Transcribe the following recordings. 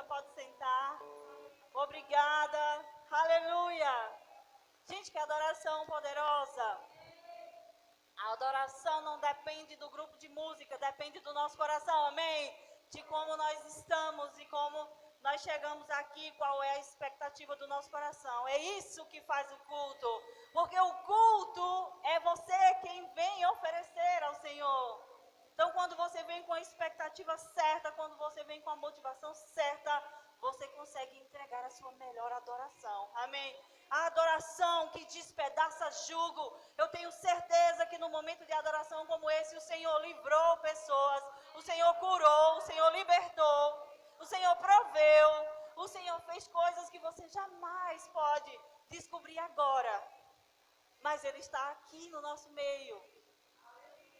aleluia. Pode sentar. Obrigada. Aleluia. Gente, que adoração poderosa. A adoração não depende do grupo de música, depende do nosso coração, amém? De como nós estamos e como nós chegamos aqui, qual é a expectativa do nosso coração. É isso que faz o culto, porque o culto é você quem vem oferecer ao Senhor. Então, quando você vem com a expectativa certa, quando você vem com a motivação certa, você consegue entregar a sua melhor adoração, amém? A adoração que despedaça jugo. Eu tenho certeza que no momento de adoração como esse, o Senhor livrou pessoas, o Senhor curou, o Senhor libertou, o Senhor proveu, o Senhor fez coisas que você jamais pode descobrir agora. Mas Ele está aqui no nosso meio.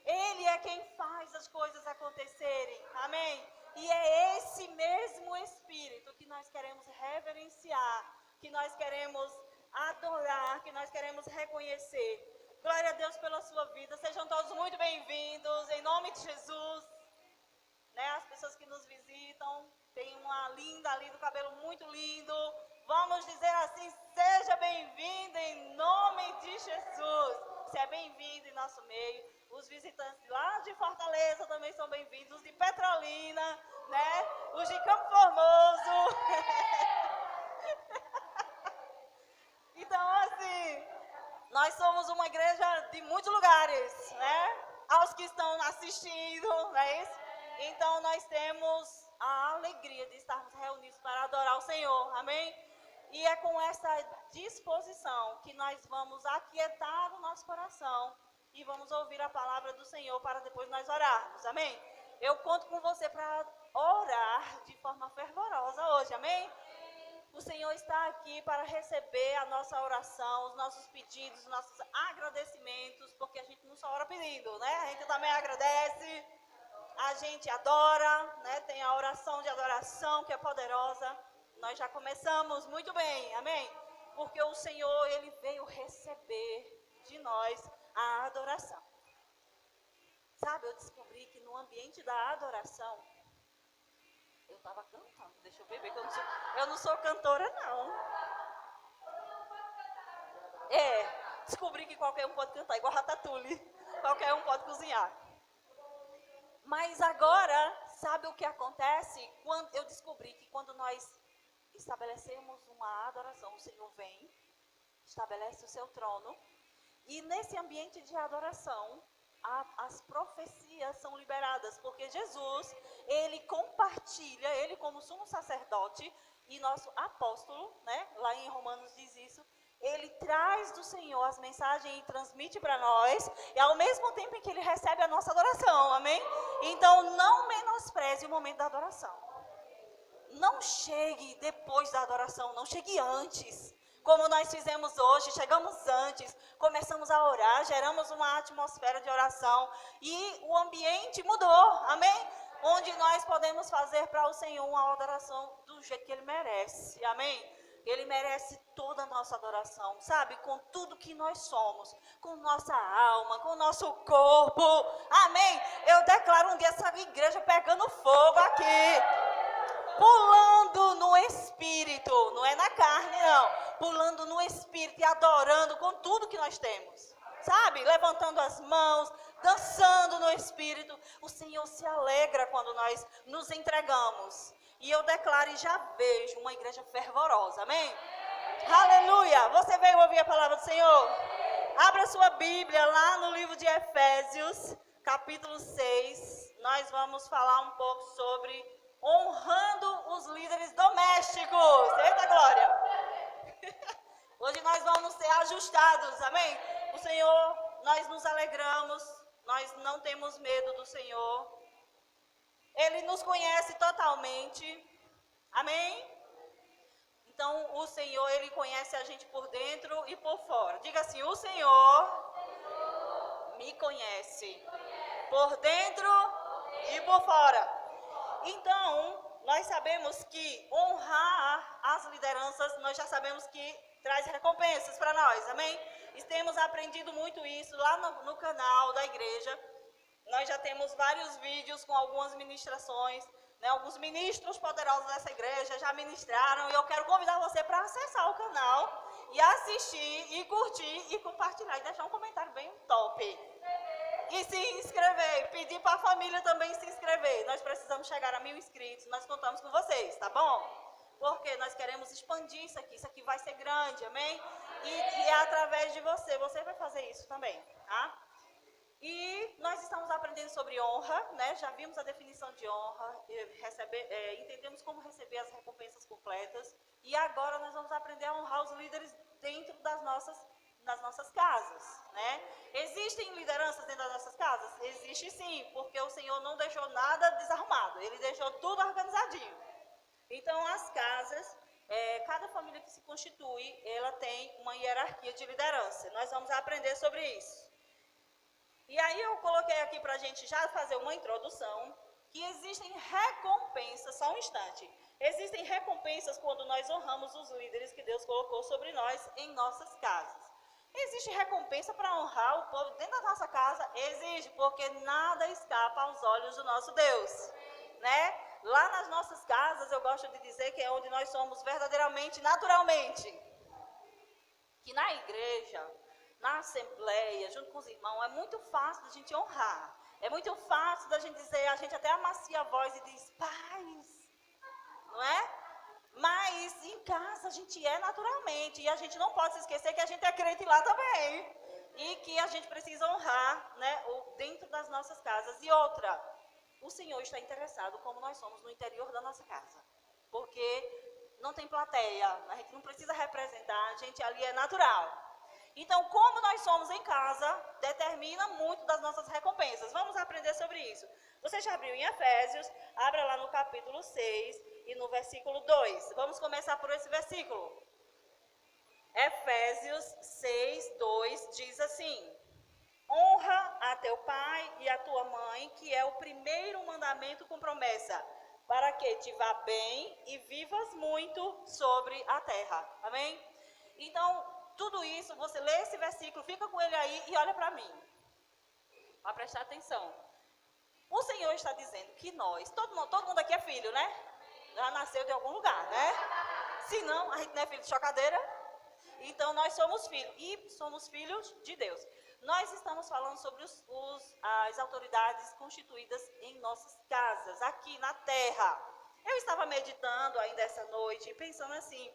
Ele é quem faz as coisas acontecerem, amém? E é esse mesmo Espírito que nós queremos reverenciar, que nós queremos adorar, que nós queremos reconhecer. Glória a Deus pela sua vida. Sejam todos muito bem-vindos, em nome de Jesus. Né, as pessoas que nos visitam, tem uma linda ali do cabelo muito lindo. Vamos dizer assim, seja bem-vindo em nome de Jesus. Você é bem-vindo em nosso meio. Os visitantes lá de Fortaleza também são bem-vindos, os de Petrolina, né? Os de Campo Formoso. Então, assim, nós somos uma igreja de muitos lugares, né? Aos que estão assistindo, não é isso? Então, nós temos a alegria de estarmos reunidos para adorar o Senhor, amém? E é com essa disposição que nós vamos aquietar o nosso coração e vamos ouvir a palavra do Senhor para depois nós orarmos, amém? Eu conto com você para orar de forma fervorosa hoje, amém? O Senhor está aqui para receber a nossa oração, os nossos pedidos, os nossos agradecimentos, porque a gente não só ora pedindo, né? A gente também agradece, a gente adora, né? Tem a oração de adoração que é poderosa. Nós já começamos muito bem, amém? Porque o Senhor, Ele veio receber de nós a adoração. Sabe, eu descobri que no ambiente da adoração, eu estava cantando, deixa eu beber, que eu não sou cantora, não. Descobri que qualquer um pode cantar, igual Ratatouille, qualquer um pode cozinhar. Mas agora, sabe o que acontece? Eu descobri que quando nós estabelecemos uma adoração, o Senhor vem, estabelece o seu trono, e nesse ambiente de adoração, as profecias são liberadas, porque Jesus, Ele compartilha, Ele como sumo sacerdote e nosso apóstolo, né, lá em Romanos diz isso, Ele traz do Senhor as mensagens e transmite para nós, e ao mesmo tempo em que Ele recebe a nossa adoração, amém? Então não menospreze o momento da adoração. Não chegue depois da adoração, não chegue antes. Como nós fizemos hoje, chegamos antes, começamos a orar, geramos uma atmosfera de oração e o ambiente mudou, amém? Onde nós podemos fazer para o Senhor uma adoração do jeito que Ele merece, amém? Ele merece toda a nossa adoração, sabe? Com tudo que nós somos, com nossa alma, com nosso corpo, amém? Eu declaro um dia essa igreja pegando fogo aqui. Pulando no Espírito, não é na carne não, pulando no Espírito e adorando com tudo que nós temos, sabe? Levantando as mãos, dançando no Espírito. O Senhor se alegra quando nós nos entregamos. E eu declaro e já vejo uma igreja fervorosa, amém? Aleluia! Você veio ouvir a palavra do Senhor? Abra sua Bíblia lá no livro de Efésios, capítulo 6. Nós vamos falar um pouco sobre honrando os líderes domésticos. Eita glória! Hoje nós vamos ser ajustados, amém? O Senhor, nós nos alegramos, nós não temos medo do Senhor. Ele nos conhece totalmente, amém? Então o Senhor, Ele conhece a gente por dentro e por fora. Diga assim, o Senhor me conhece por dentro e por fora. Então, nós sabemos que honrar as lideranças, nós já sabemos que traz recompensas para nós, amém? E temos aprendido muito isso lá no canal da igreja. Nós já temos vários vídeos com algumas ministrações, né, alguns ministros poderosos dessa igreja já ministraram e eu quero convidar você para acessar o canal e assistir, e curtir, e compartilhar, e deixar um comentário bem top. E se inscrever, pedir para a família também se inscrever. Nós precisamos chegar a 1000 inscritos, nós contamos com vocês, tá bom? Porque nós queremos expandir isso aqui vai ser grande, amém? E é através de você vai fazer isso também, tá? E nós estamos aprendendo sobre honra, né? Já vimos a definição de honra, entendemos como receber as recompensas completas. E agora nós vamos aprender a honrar os líderes dentro das nossas casas, né? Existem lideranças dentro das nossas casas? Existe sim, porque o Senhor não deixou nada desarrumado, Ele deixou tudo organizadinho. Então, as casas, cada família que se constitui, ela tem uma hierarquia de liderança. Nós vamos aprender sobre isso. E aí eu coloquei aqui para a gente já fazer uma introdução, que existem recompensas, só um instante. Existem recompensas quando nós honramos os líderes que Deus colocou sobre nós em nossas casas. Existe recompensa para honrar o povo dentro da nossa casa? Existe, porque nada escapa aos olhos do nosso Deus, né? Lá nas nossas casas, eu gosto de dizer que é onde nós somos verdadeiramente, naturalmente. Que na igreja, na assembleia, junto com os irmãos, é muito fácil da gente honrar. É muito fácil da gente dizer, a gente até amacia a voz e diz, paz, não é? Mas em casa a gente é naturalmente, e a gente não pode se esquecer que a gente é crente lá também. E que a gente precisa honrar, né, dentro das nossas casas. E outra, o Senhor está interessado como nós somos no interior da nossa casa. Porque não tem plateia, a gente não precisa representar, a gente ali é natural. Então, como nós somos em casa, determina muito das nossas recompensas. Vamos aprender sobre isso. Você já abriu em Efésios, abra lá no capítulo 6 e no versículo 2. Vamos começar por esse versículo. Efésios 6, 2 diz assim: honra a teu pai e a tua mãe, que é o primeiro mandamento com promessa, para que te vá bem e vivas muito sobre a terra. Amém? Então, tudo isso, você lê esse versículo, fica com ele aí e olha para mim. Para prestar atenção. O Senhor está dizendo que nós, todo mundo aqui é filho, né? Já nasceu de algum lugar, né? Se não, a gente não é filho de chocadeira. Então, nós somos filhos, e somos filhos de Deus. Nós estamos falando sobre as autoridades constituídas em nossas casas, aqui na terra. Eu estava meditando ainda essa noite, pensando assim,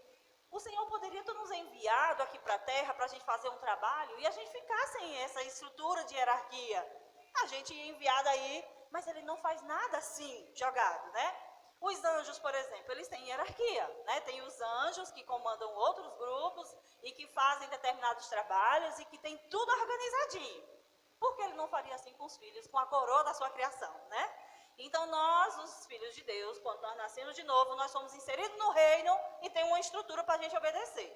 o Senhor poderia ter nos enviado aqui para a terra para a gente fazer um trabalho e a gente ficar sem essa estrutura de hierarquia. A gente ia enviado aí, mas Ele não faz nada assim, jogado, né? Os anjos, por exemplo, eles têm hierarquia, né? Tem os anjos que comandam outros grupos e que fazem determinados trabalhos e que tem tudo organizadinho. Por que Ele não faria assim com os filhos, com a coroa da sua criação, né? Então nós, os filhos de Deus, quando nós nascemos de novo, nós somos inseridos no reino e tem uma estrutura para a gente obedecer.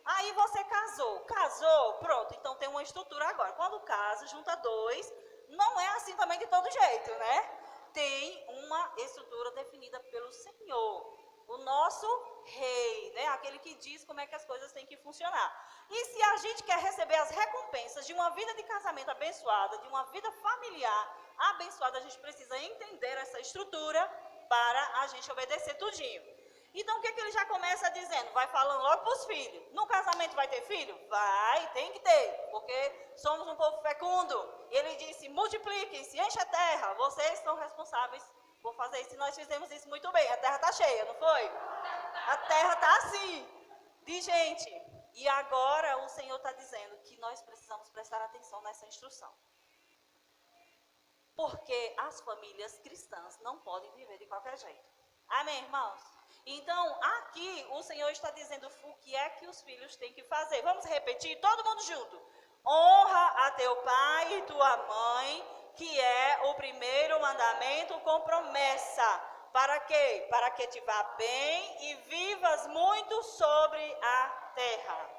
Aí você casou, pronto, então tem uma estrutura agora. Quando casa, junta dois, não é assim também de todo jeito, né? Tem uma estrutura definida pelo Senhor, o nosso rei, né? Aquele que diz como é que as coisas têm que funcionar. E se a gente quer receber as recompensas de uma vida de casamento abençoada, de uma vida familiar abençoada, a gente precisa entender essa estrutura para a gente obedecer tudinho. Então, o que ele já começa dizendo? Vai falando logo para os filhos. No casamento vai ter filho? Vai, tem que ter, porque somos um povo fecundo. E ele disse, multipliquem-se, enche a terra. Vocês são responsáveis por fazer isso. E nós fizemos isso muito bem. A terra está cheia, não foi? A terra está assim, de gente. E agora o Senhor está dizendo que nós precisamos prestar atenção nessa instrução. Porque as famílias cristãs não podem viver de qualquer jeito. Amém, irmãos? Então, aqui o Senhor está dizendo o que é que os filhos têm que fazer. Vamos repetir, todo mundo junto. Honra a teu pai e tua mãe, que é o primeiro mandamento com promessa. Para quê? Para que te vá bem e vivas muito sobre a terra.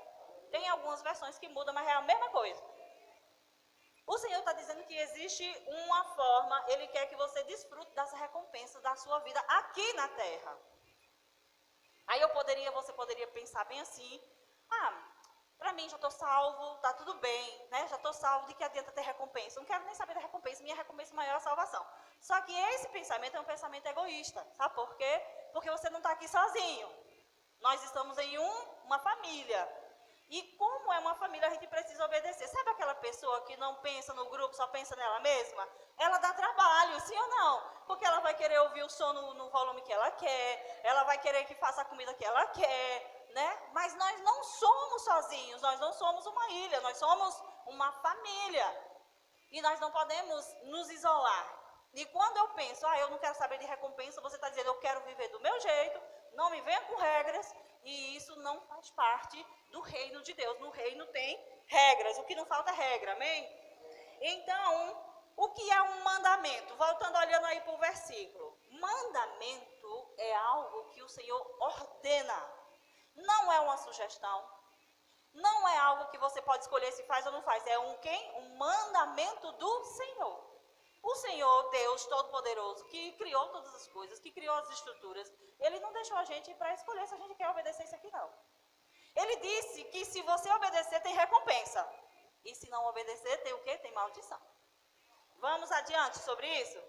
Tem algumas versões que mudam, mas é a mesma coisa. O Senhor está dizendo que existe uma forma, Ele quer que você desfrute das recompensas da sua vida aqui na terra. Aí você poderia pensar bem assim, Para mim, já estou salvo, tá tudo bem, né? Já estou salvo, de que adianta ter recompensa? Não quero nem saber da recompensa, minha recompensa maior é a salvação. Só que esse pensamento é um pensamento egoísta, sabe por quê? Porque você não está aqui sozinho. Nós estamos em uma família. E como é uma família, a gente precisa obedecer. Sabe aquela pessoa que não pensa no grupo, só pensa nela mesma? Ela dá trabalho, sim ou não? Porque ela vai querer ouvir o som no volume que ela quer, ela vai querer que faça a comida que ela quer, né? Mas nós não somos sozinhos, nós não somos uma ilha, nós somos uma família. E nós não podemos nos isolar. E quando eu penso, eu não quero saber de recompensa, você está dizendo, eu quero viver do meu jeito, não me venha com regras, e isso não faz parte do reino de Deus. No reino tem regras, o que não falta é regra, amém? Então, o que é um mandamento? Voltando, olhando aí para o versículo. Mandamento é algo que o Senhor ordena. Não é uma sugestão. Não é algo que você pode escolher se faz ou não faz. É um mandamento do Senhor. O Senhor, Deus Todo-Poderoso, que criou todas as coisas, que criou as estruturas, Ele não deixou a gente para escolher se a gente quer obedecer isso aqui, não. Ele disse que se você obedecer, tem recompensa. E se não obedecer, tem o quê? Tem maldição. Vamos adiante sobre isso?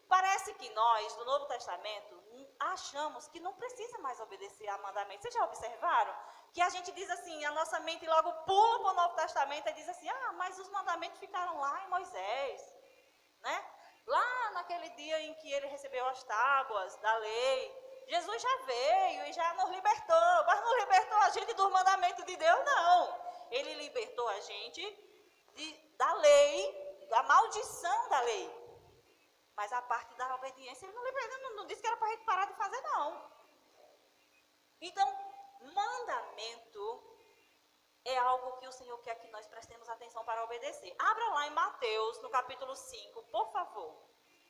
Parece que nós, do Novo Testamento, achamos que não precisa mais obedecer a mandamentos. Vocês já observaram? Que a gente diz assim, a nossa mente logo pula para o Novo Testamento e diz assim, mas os mandamentos ficaram lá em Moisés, né? Lá naquele dia em que ele recebeu as tábuas da lei, Jesus já veio e já nos libertou, mas não libertou a gente dos mandamentos de Deus, não. Ele libertou a gente da lei, da maldição da lei. Mas a parte da obediência, ele não libertou, não disse que era para a gente parar de fazer, não. Então, mandamento é algo que o Senhor quer que nós prestemos atenção para obedecer. Abra lá em Mateus, no capítulo 5, por favor.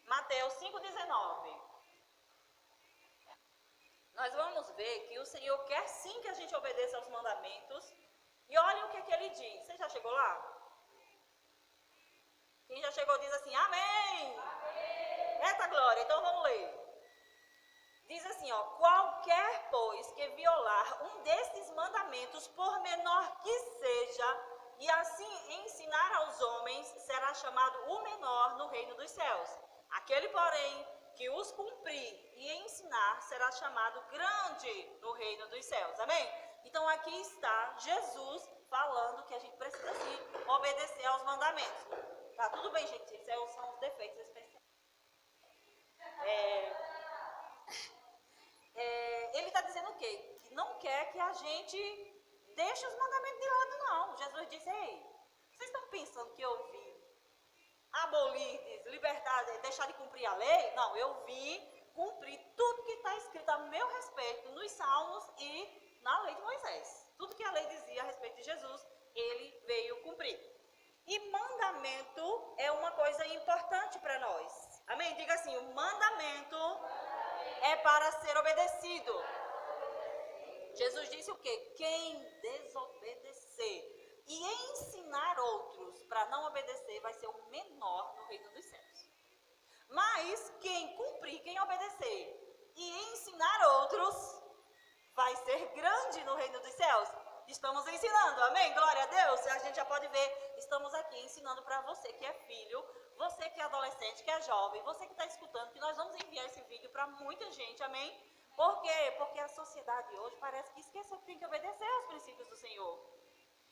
Mateus 5,19. Nós vamos ver que o Senhor quer sim que a gente obedeça aos mandamentos. E olha o que ele diz. Você já chegou lá? Quem já chegou diz assim, amém! Eita glória, então vamos ler. Diz assim, qualquer, pois, que violar um desses mandamentos, por menor que seja, e assim ensinar aos homens, será chamado o menor no reino dos céus. Aquele, porém, que os cumprir e ensinar, será chamado grande no reino dos céus. Amém? Então aqui está Jesus falando que a gente precisa sim obedecer aos mandamentos. Tá tudo bem, gente, esses são os defeitos especiais. Ele está dizendo o quê? Que não quer que a gente deixe os mandamentos de lado, não. Jesus disse, vocês estão pensando que eu vim abolir, libertar, deixar de cumprir a lei? Não, eu vim cumprir tudo que está escrito a meu respeito nos Salmos e na lei de Moisés. Tudo que a lei dizia a respeito de Jesus, ele veio cumprir. E mandamento é uma coisa importante para nós. Amém? Diga assim, o mandamento é para ser obedecido. Jesus disse o quê? Quem desobedecer e ensinar outros para não obedecer vai ser o menor no reino dos céus. Mas quem cumprir, quem obedecer e ensinar outros vai ser grande no reino dos céus. Estamos ensinando, amém? Glória a Deus. A gente já pode ver, estamos aqui ensinando para você que é filho, você que é adolescente, que é jovem, você que está escutando, que nós vamos enviar esse vídeo para muita gente, amém? Por quê? Porque a sociedade hoje parece que esqueceu que tem que obedecer aos princípios do Senhor.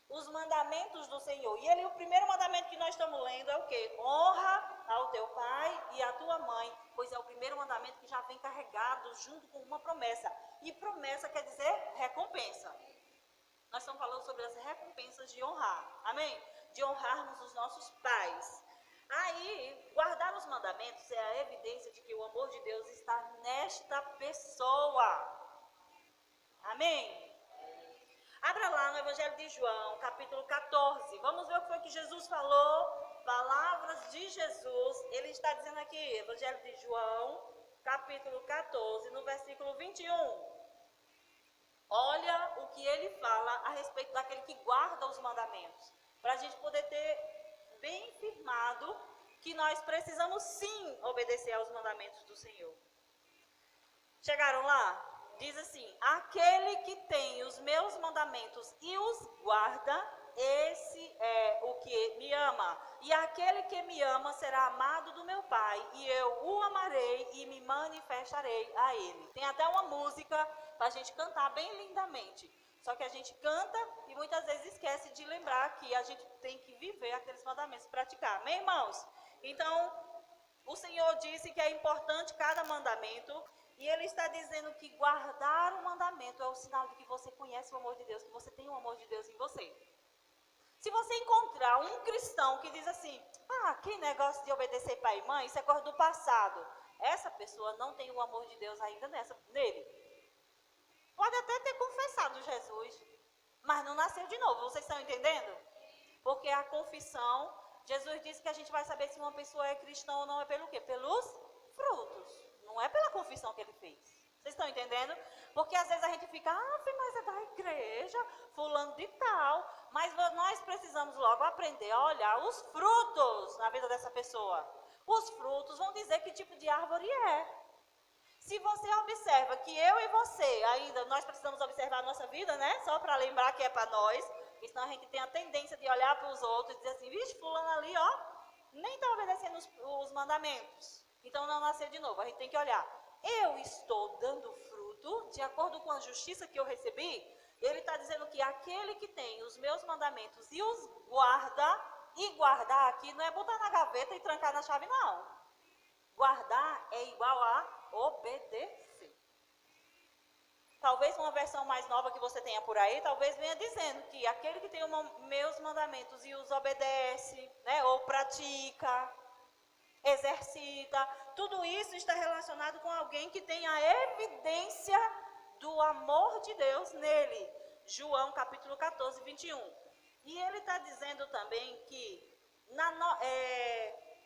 Os mandamentos do Senhor. E o primeiro mandamento que nós estamos lendo é o quê? Honra ao teu pai e à tua mãe, pois é o primeiro mandamento que já vem carregado junto com uma promessa. E promessa quer dizer recompensa. Nós estamos falando sobre as recompensas de honrar, amém? De honrarmos os nossos pais. Aí, guardar os mandamentos é a evidência de que o amor de Deus está nesta pessoa. Amém? Abra lá no Evangelho de João, capítulo 14. Vamos ver o que foi que Jesus falou. Palavras de Jesus. Ele está dizendo aqui, Evangelho de João, capítulo 14, no versículo 21. Olha o que ele fala a respeito daquele que guarda os mandamentos. Para a gente poder ter bem firmado que nós precisamos sim obedecer aos mandamentos do Senhor. Chegaram lá? Diz assim: aquele que tem os meus mandamentos e os guarda, esse é o que me ama. E aquele que me ama será amado do meu Pai, e eu o amarei e me manifestarei a ele. Tem até uma música para a gente cantar bem lindamente. Só que a gente canta e muitas vezes esquece de lembrar que a gente tem que viver aqueles mandamentos, praticar. Amém, irmãos? Então, o Senhor disse que é importante cada mandamento. E Ele está dizendo que guardar o mandamento é o sinal de que você conhece o amor de Deus, que você tem o amor de Deus em você. Se você encontrar um cristão que diz assim, que negócio de obedecer pai e mãe, isso é coisa do passado. Essa pessoa não tem o amor de Deus ainda nele. Pode até ter confessado Jesus, mas não nasceu de novo. Vocês estão entendendo? Porque a confissão, Jesus disse que a gente vai saber se uma pessoa é cristã ou não é pelo quê? Pelos frutos. Não é pela confissão que ele fez. Vocês estão entendendo? Porque às vezes a gente fica, mas é da igreja, fulano de tal. Mas nós precisamos logo aprender a olhar os frutos na vida dessa pessoa. Os frutos vão dizer que tipo de árvore é. Se você observa que eu e você ainda, nós precisamos observar a nossa vida, né? Só para lembrar que é para nós. Porque senão a gente tem a tendência de olhar para os outros e dizer assim, vixe, fulano ali, nem está obedecendo os mandamentos. Então não nasceu de novo. A gente tem que olhar. Eu estou dando fruto de acordo com a justiça que eu recebi? Ele está dizendo que aquele que tem os meus mandamentos e os guarda, e guardar aqui não é botar na gaveta e trancar na chave, não. Guardar é igual a obedecer. Talvez uma versão mais nova que você tenha por aí, talvez venha dizendo que aquele que tem os meus mandamentos e os obedece, né, ou pratica, exercita, tudo isso está relacionado com alguém que tem a evidência do amor de Deus nele. João capítulo 14, 21. E ele está dizendo também que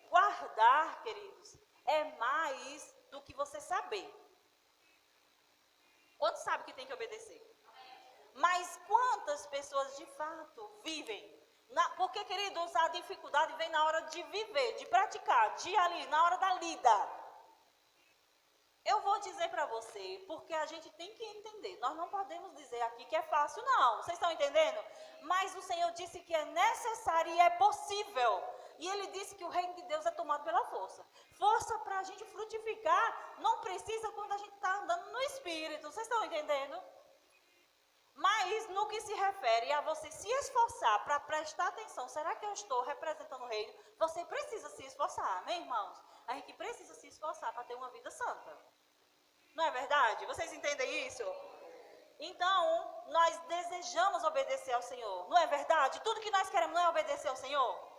guardar, queridos, é mais do que você saber. Quantos sabem que tem que obedecer? Mas quantas pessoas de fato vivem? Porque, queridos, a dificuldade vem na hora de viver, de praticar, de ir ali, na hora da lida. Eu vou dizer para você, porque a gente tem que entender. Nós não podemos dizer aqui que é fácil, não. Vocês estão entendendo? Mas o Senhor disse que é necessário e é possível. E Ele disse que o reino de Deus é tomado pela força. Força para a gente frutificar não precisa quando a gente está andando no Espírito. Vocês estão entendendo? Mas no que se refere a você se esforçar para prestar atenção, será que eu estou representando o reino? Você precisa se esforçar, amém, irmãos? A gente precisa se esforçar para ter uma vida santa. Não é verdade? Vocês entendem isso? Então, nós desejamos obedecer ao Senhor. Não é verdade? Tudo que nós queremos não é obedecer ao Senhor?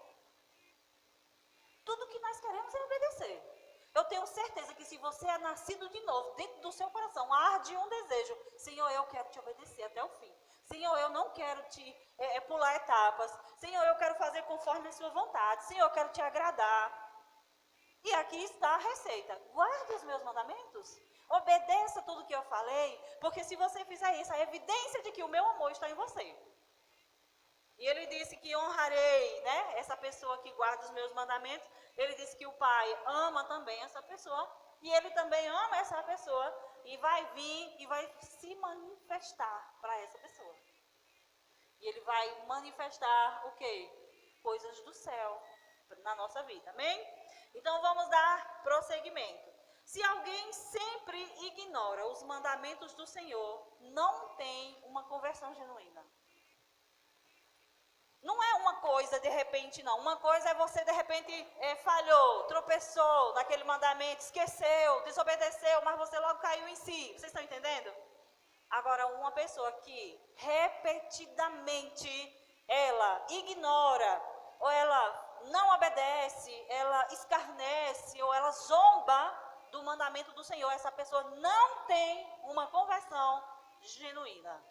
Tudo que nós queremos é obedecer. Eu tenho certeza que se você é nascido de novo, dentro do seu coração, arde um desejo. Senhor, eu quero te obedecer até o fim. Senhor, eu não quero te pular etapas. Senhor, eu quero fazer conforme a sua vontade. Senhor, eu quero te agradar. E aqui está a receita. Guarde os meus mandamentos. Obedeça tudo que eu falei. Porque se você fizer isso, é evidência de que o meu amor está em você. E ele disse que honrarei, né, essa pessoa que guarda os meus mandamentos. Ele disse que o Pai ama também essa pessoa. E ele também ama essa pessoa. E vai vir e vai se manifestar para essa pessoa. E ele vai manifestar o quê? Coisas do céu na nossa vida. Amém? Então vamos dar prosseguimento. Se alguém sempre ignora os mandamentos do Senhor, não tem uma conversão genuína. Não é uma coisa de repente, não. Uma coisa é você de repente falhou, tropeçou naquele mandamento, esqueceu, desobedeceu, mas você logo caiu em si. Vocês estão entendendo? Agora, uma pessoa que repetidamente ela ignora, ou ela não obedece, ela escarnece, ou ela zomba do mandamento do Senhor, essa pessoa não tem uma conversão genuína.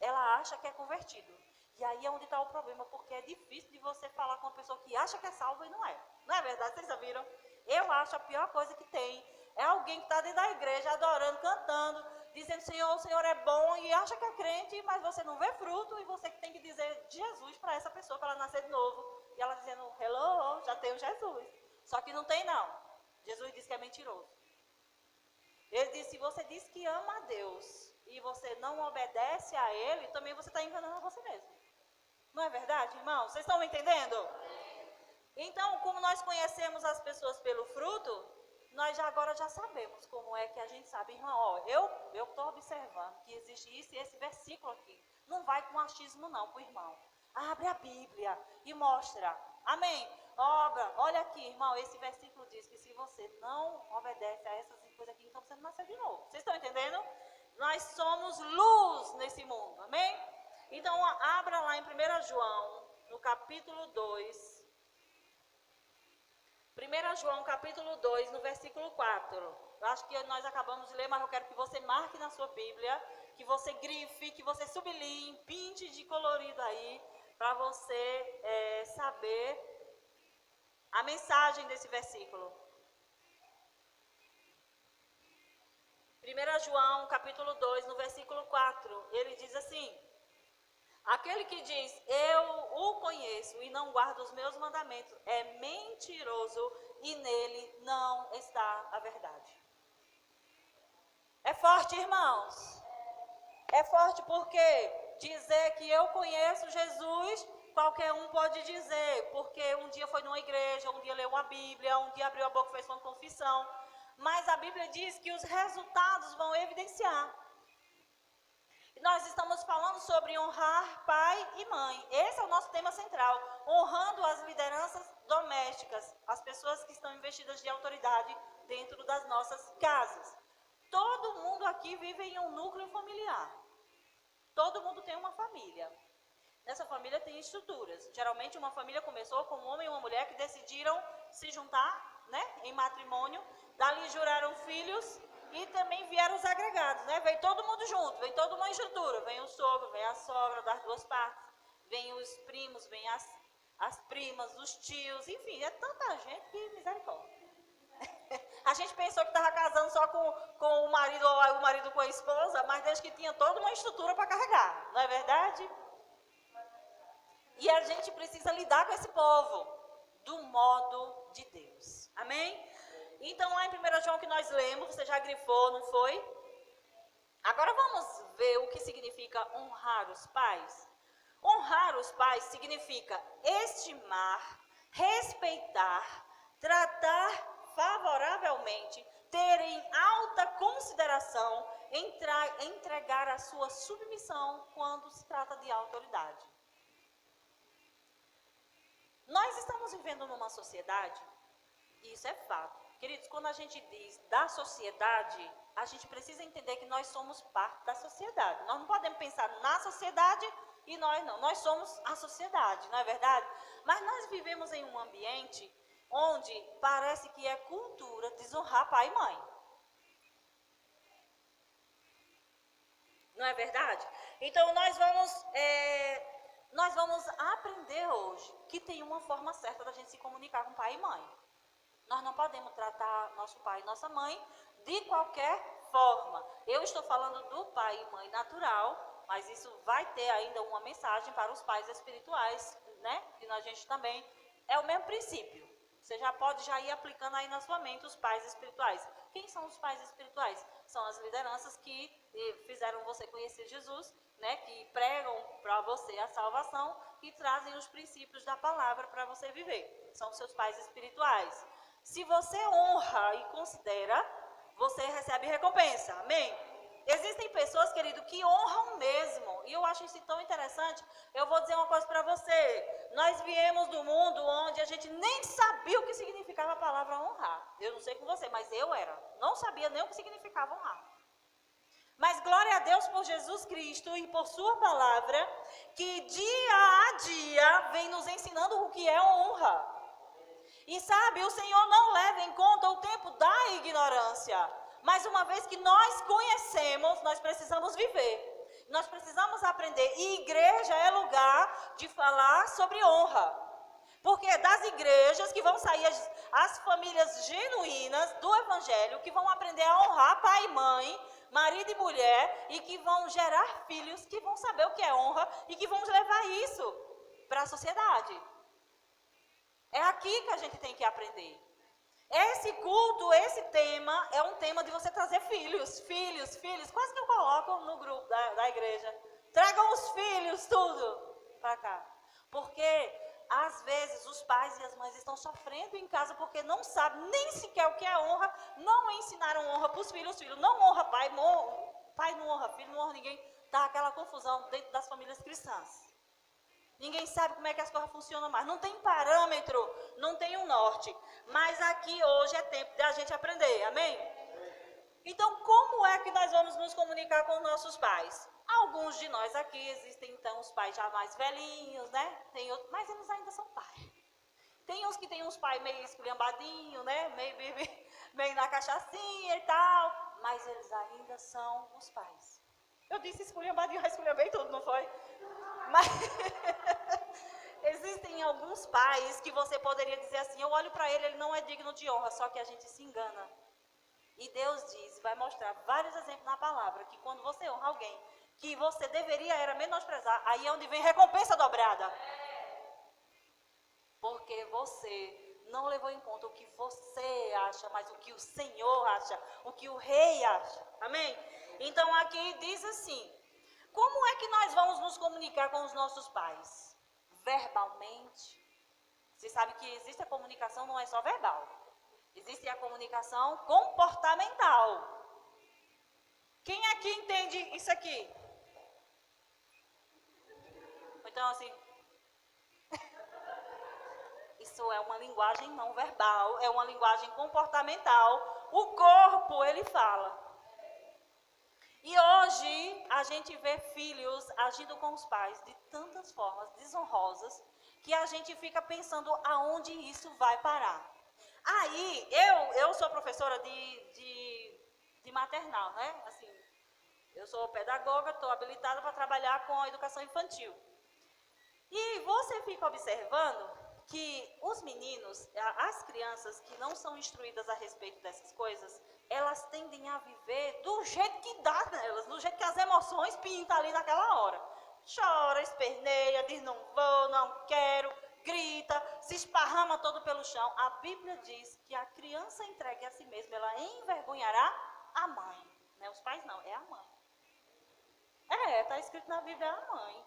Ela acha que é convertido. E aí é onde está o problema, porque é difícil de você falar com uma pessoa que acha que é salva e não é. Não é verdade? Vocês já viram? Eu acho a pior coisa que tem é alguém que está dentro da igreja, adorando, cantando, dizendo, Senhor, o Senhor é bom, e acha que é crente, mas você não vê fruto, e você que tem que dizer Jesus para essa pessoa, para ela nascer de novo. E ela dizendo, hello, já tenho Jesus. Só que não tem não. Jesus diz que é mentiroso. Ele disse, se você diz que ama a Deus e você não obedece a Ele, também você está enganando a você mesmo. Não é verdade, irmão? Vocês estão me entendendo? Então, como nós conhecemos as pessoas pelo fruto, nós agora já sabemos como é que a gente sabe. Irmão, ó, eu estou observando que existe isso e esse versículo aqui. Não vai com achismo não pro irmão. Abre a Bíblia e mostra. Amém? Olha aqui, irmão, esse versículo diz que se você não obedece a essas coisas aqui, então você não nasceu de novo. Vocês estão entendendo? Nós somos luz nesse mundo, amém? Então, abra lá em 1 João, no capítulo 2. 1 João, capítulo 2, no versículo 4. Eu acho que nós acabamos de ler, mas eu quero que você marque na sua Bíblia, que você grife, que você sublinhe, pinte de colorido aí, para você saber a mensagem desse versículo. 1 João, capítulo 2, no versículo 4, ele diz assim: aquele que diz, eu o conheço e não guarda os meus mandamentos, é mentiroso e nele não está a verdade. É forte, irmãos. É forte porque dizer que eu conheço Jesus, qualquer um pode dizer, porque um dia foi numa igreja, um dia leu uma Bíblia, um dia abriu a boca e fez uma confissão. Mas a Bíblia diz que os resultados vão evidenciar. Nós estamos falando sobre honrar pai e mãe. Esse é o nosso tema central. Honrando as lideranças domésticas, as pessoas que estão investidas de autoridade dentro das nossas casas. Todo mundo aqui vive em um núcleo familiar. Todo mundo tem uma família. Nessa família tem estruturas. Geralmente uma família começou com um homem e uma mulher que decidiram se juntar, né, em matrimônio. Dali juraram filhos. E também vieram os agregados, né? Vem todo mundo junto, vem toda uma estrutura. Vem o sogro, vem a sogra das duas partes, vem os primos, vem as primas, os tios, enfim, é tanta gente que misericórdia. A gente pensou que estava casando só com o marido ou o marido com a esposa, mas desde que tinha toda uma estrutura para carregar, não é verdade? E a gente precisa lidar com esse povo do modo de Deus. Amém? Então, lá em 1 João que nós lemos, você já grifou, não foi? Agora vamos ver o que significa honrar os pais. Honrar os pais significa estimar, respeitar, tratar favoravelmente, ter em alta consideração, entregar a sua submissão quando se trata de autoridade. Nós estamos vivendo numa sociedade, e isso é fato. Queridos, quando a gente diz da sociedade, a gente precisa entender que nós somos parte da sociedade. Nós não podemos pensar na sociedade e nós não. Nós somos a sociedade, não é verdade? Mas nós vivemos em um ambiente onde parece que é cultura desonrar pai e mãe. Não é verdade? Então nós vamos aprender hoje que tem uma forma certa da gente se comunicar com pai e mãe. Nós não podemos tratar nosso pai e nossa mãe de qualquer forma. Eu estou falando do pai e mãe natural, mas isso vai ter ainda uma mensagem para os pais espirituais, né? Que a gente também é o mesmo princípio. Você já pode ir aplicando aí na sua mente os pais espirituais. Quem são os pais espirituais? São as lideranças que fizeram você conhecer Jesus, né? Que pregam para você a salvação e trazem os princípios da palavra para você viver. São os seus pais espirituais. Se você honra e considera, você recebe recompensa. Amém? Existem pessoas, querido, que honram mesmo. E eu acho isso tão interessante. Eu vou dizer uma coisa para você. Nós viemos do mundo onde a gente nem sabia o que significava a palavra honrar. Eu não sei com você, mas eu não sabia nem o que significava honrar. Mas glória a Deus por Jesus Cristo e por sua palavra, que dia a dia vem nos ensinando o que é honra. E sabe, o Senhor não leva em conta o tempo da ignorância. Mas uma vez que nós conhecemos, nós precisamos viver. Nós precisamos aprender. E igreja é lugar de falar sobre honra. Porque é das igrejas que vão sair as famílias genuínas do Evangelho, que vão aprender a honrar pai e mãe, marido e mulher, e que vão gerar filhos que vão saber o que é honra e que vão levar isso para a sociedade. É aqui que a gente tem que aprender. Esse culto, esse tema, é um tema de você trazer filhos. Quase que eu coloco no grupo da igreja. Tragam os filhos, tudo, para cá. Porque, às vezes, os pais e as mães estão sofrendo em casa porque não sabem nem sequer o que é honra, não ensinaram honra para os filhos não honra pai não honra filho, não honra ninguém. Está aquela confusão dentro das famílias cristãs. Ninguém sabe como é que as coisas funcionam mais. Não tem parâmetro, não tem um norte. Mas aqui hoje é tempo de a gente aprender, amém? Então, como é que nós vamos nos comunicar com os nossos pais? Alguns de nós aqui, existem então os pais já mais velhinhos, né? Tem outros, mas eles ainda são pais. Tem uns que tem uns pais meio esculhambadinhos, né? Meio na cachaçinha e tal. Mas eles ainda são os pais. Eu disse esculhambadinho, já esculhambei tudo, não foi? Mas existem alguns pais que você poderia dizer assim, eu olho para ele não é digno de honra, só que a gente se engana. E Deus diz, vai mostrar vários exemplos na palavra, que quando você honra alguém que você deveria era menosprezar, aí é onde vem recompensa dobrada. Porque você não levou em conta o que você acha, mas o que o Senhor acha, o que o rei acha. Amém? Então aqui diz assim, como é que nós vamos nos comunicar com os nossos pais? Verbalmente. Você sabe que existe a comunicação, não é só verbal. Existe a comunicação comportamental. Quem aqui entende isso aqui? Então, assim, isso é uma linguagem não verbal, é uma linguagem comportamental. O corpo, ele fala. E hoje, a gente vê filhos agindo com os pais de tantas formas desonrosas, que a gente fica pensando aonde isso vai parar. Aí, eu sou professora de maternal, né? Assim, eu sou pedagoga, estou habilitada para trabalhar com a educação infantil. E você fica observando que os meninos, as crianças que não são instruídas a respeito dessas coisas, elas tendem a viver do jeito que dá nelas, do jeito que as emoções pintam ali naquela hora. Chora, esperneia, diz não vou, não quero, grita, se esparrama todo pelo chão. A Bíblia diz que a criança entregue a si mesma, ela envergonhará a mãe. Não é os pais não, é a mãe. Está escrito na Bíblia, é a mãe.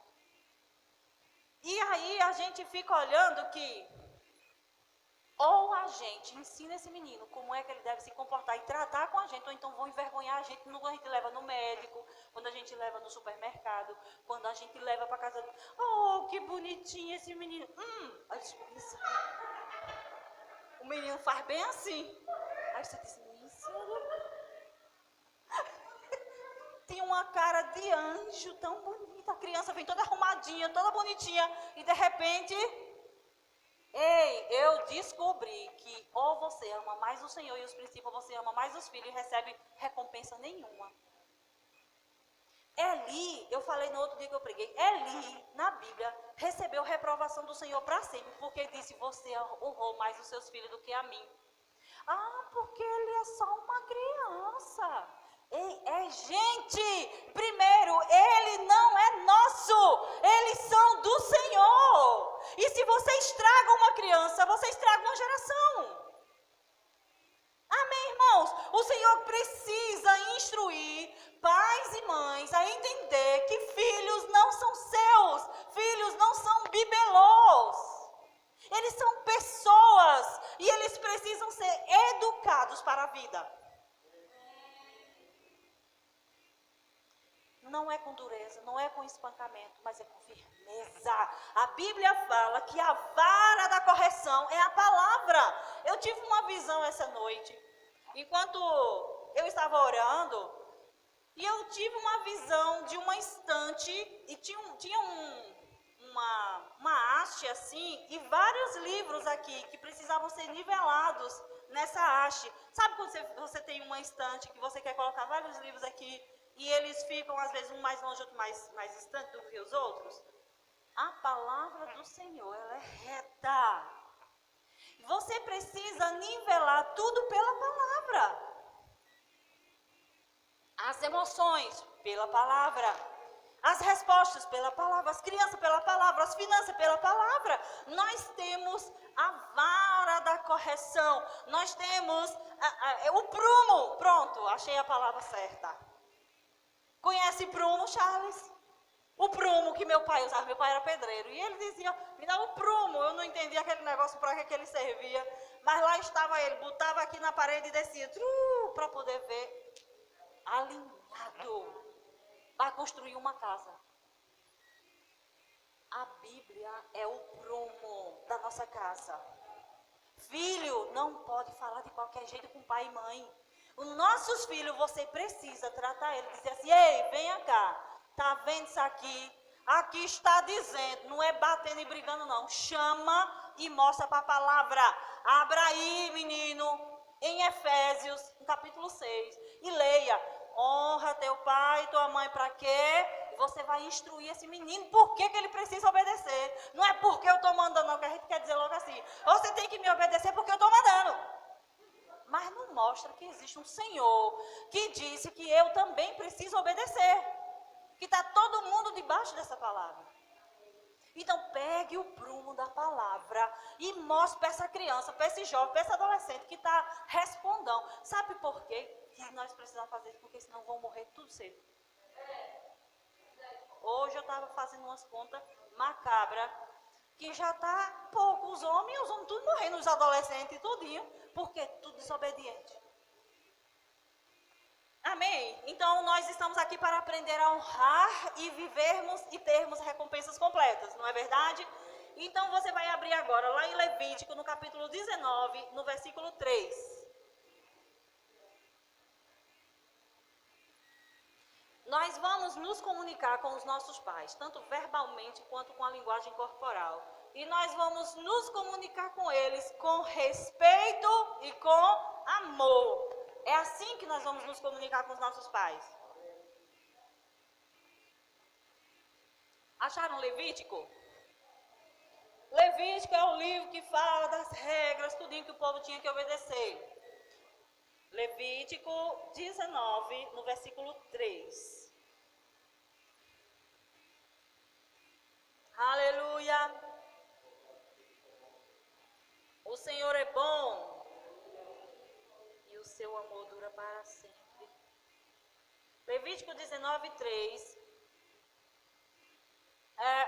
E aí a gente fica olhando que ou a gente ensina esse menino como é que ele deve se comportar e tratar com a gente, ou então vão envergonhar a gente quando a gente leva no médico, quando a gente leva no supermercado, quando a gente leva para casa. Oh, que bonitinho esse menino. Aí você diz, o menino faz bem assim. Aí você diz, tem uma cara de anjo tão bonita. A criança vem toda arrumadinha, toda bonitinha, e de repente... Ei, eu descobri que ou você ama mais o Senhor e os princípios, ou você ama mais os filhos e recebe recompensa nenhuma. Eli, eu falei no outro dia que eu preguei, Eli, na Bíblia, recebeu reprovação do Senhor para sempre, porque ele disse, você honrou mais os seus filhos do que a mim. Porque ele é só uma criança. Ei, gente, primeiro, ele não é nosso, eles são do Senhor. E se você estraga uma criança, você estraga uma geração. Amém, irmãos? O Senhor precisa instruir pais e mães a entender que filhos não são seus, filhos não são bibelôs. Eles são pessoas e eles precisam ser educados para a vida. Não é com dureza, não é com espancamento, mas é com firmeza. A Bíblia fala que a vara da correção é a palavra. Eu tive uma visão essa noite, enquanto eu estava orando, e eu tive uma visão de uma estante, e tinha uma haste assim, e vários livros aqui que precisavam ser nivelados nessa haste. Sabe quando você tem uma estante que você quer colocar vários livros aqui, e eles ficam, às vezes, um mais longe, outro mais distante do que os outros? A palavra do Senhor, ela é reta. Você precisa nivelar tudo pela palavra. As emoções, pela palavra. As respostas pela palavra, as crianças pela palavra, as finanças pela palavra. Nós temos a vara da correção. Nós temos o prumo. Pronto, achei a palavra certa. Conhece prumo, Charles? O prumo que meu pai usava. Meu pai era pedreiro. E ele dizia, me dá o prumo. Eu não entendia aquele negócio para que ele servia. Mas lá estava ele, botava aqui na parede e descia. Para poder ver. Alinhado. Para construir uma casa. A Bíblia é o prumo da nossa casa. Filho não pode falar de qualquer jeito com pai e mãe. Os nossos filhos, você precisa tratar ele, dizer assim, ei, venha cá, tá vendo isso aqui? Aqui está dizendo, não é batendo e brigando não, chama e mostra para a palavra. Abra aí, menino, em Efésios, no capítulo 6, e leia. Honra teu pai e tua mãe, para quê? Você vai instruir esse menino, por que ele precisa obedecer? Não é porque eu estou mandando, não, que a gente quer dizer logo assim, você tem que me obedecer porque eu estou mandando. Mas não mostra que existe um Senhor que disse que eu também preciso obedecer. Que está todo mundo debaixo dessa palavra. Então pegue o prumo da palavra e mostre para essa criança, para esse jovem, para esse adolescente que está respondendo. Sabe por quê que nós precisamos fazer isso? Porque senão vão morrer tudo cedo. Hoje eu estava fazendo umas contas macabras, que já está pouco os homens tudo morrendo, os adolescentes e tudinho, porque tudo desobediente. Amém? Então nós estamos aqui para aprender a honrar e vivermos e termos recompensas completas, não é verdade? Então você vai abrir agora lá em Levítico, no capítulo 19, no versículo 3. Nós vamos nos comunicar com os nossos pais, tanto verbalmente quanto com a linguagem corporal. E nós vamos nos comunicar com eles com respeito e com amor. É assim que nós vamos nos comunicar com os nossos pais. Acharam Levítico? Levítico é o livro que fala das regras, tudinho que o povo tinha que obedecer. Levítico 19, no versículo 3. Aleluia! O Senhor é bom e o seu amor dura para sempre. Levítico 19, 3.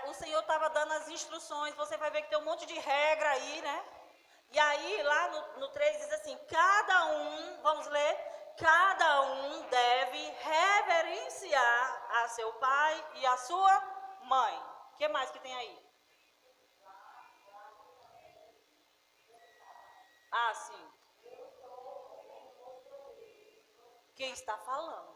O Senhor estava dando as instruções, você vai ver que tem um monte de regra aí, né? E aí, lá no 3 diz assim, cada um, vamos ler, cada um deve reverenciar a seu pai e a sua mãe. O que mais que tem aí? Ah, sim. Quem está falando?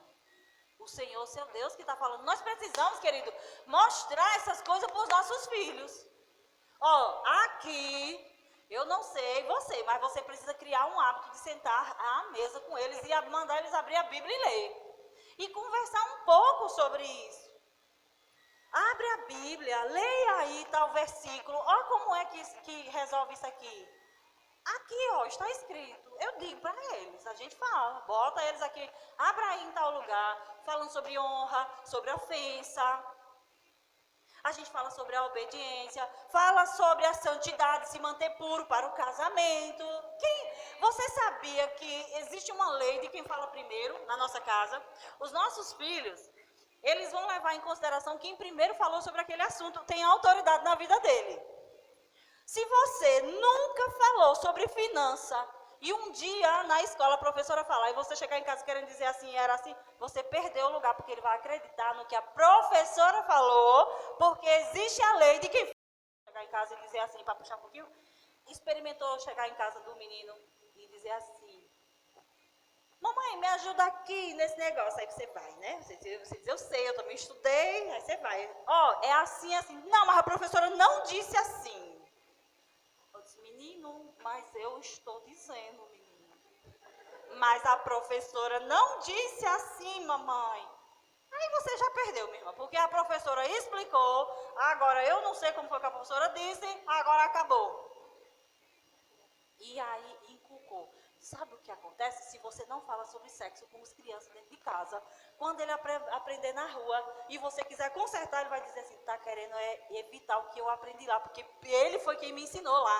O Senhor, seu Deus, que está falando. Nós precisamos, querido, mostrar essas coisas para os nossos filhos. Ó, aqui... Eu não sei você, mas você precisa criar um hábito de sentar à mesa com eles e mandar eles abrir a Bíblia e ler. E conversar um pouco sobre isso. Abre a Bíblia, leia aí tal versículo. Ó como é que resolve isso aqui. Aqui, ó, está escrito. Eu digo para eles, a gente fala, bota eles aqui, abra aí em tal lugar, falando sobre honra, sobre ofensa. A gente fala sobre a obediência, fala sobre a santidade, se manter puro para o casamento. Você sabia que existe uma lei de quem fala primeiro na nossa casa? Os nossos filhos, eles vão levar em consideração quem primeiro falou sobre aquele assunto, tem autoridade na vida dele. Se você nunca falou sobre finança, e um dia na escola a professora falar, e você chegar em casa querendo dizer assim, era assim, você perdeu o lugar, porque ele vai acreditar no que a professora falou, porque existe a lei de quem chegar em casa e dizer assim, para puxar um pouquinho, experimentou chegar em casa do menino e dizer assim, mamãe, me ajuda aqui nesse negócio, aí você vai, né? Você diz, eu sei, eu também estudei, aí você vai, ó, é assim, assim, não, mas a professora não disse assim. Menino, mas eu estou dizendo, menino. Mas a professora não disse assim, mamãe. Aí você já perdeu, minha irmã, porque a professora explicou, agora eu não sei como foi que a professora disse, agora acabou. E aí inculcou. Sabe o que acontece se você não fala sobre sexo com as crianças dentro de casa? Quando ele aprender na rua e você quiser consertar, ele vai dizer assim, tá querendo evitar o que eu aprendi lá, porque ele foi quem me ensinou lá.